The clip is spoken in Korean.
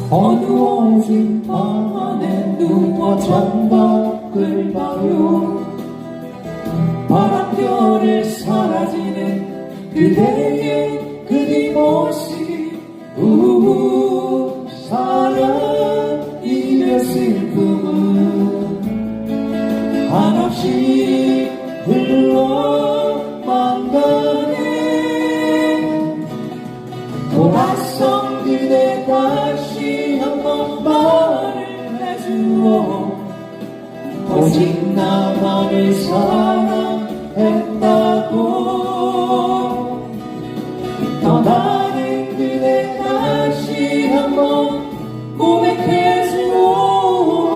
어두워진 방 안에 누워 창밖을 봐요. 바람결에 사라지는 그대의 그 뒷모습, 사랑 이별 슬픔은 한없이 흘러만 가네. 돌아선 그대 다시 한번 말을 해주어 오직 나만을 사랑했다고. 떠나는 그대 다시 한번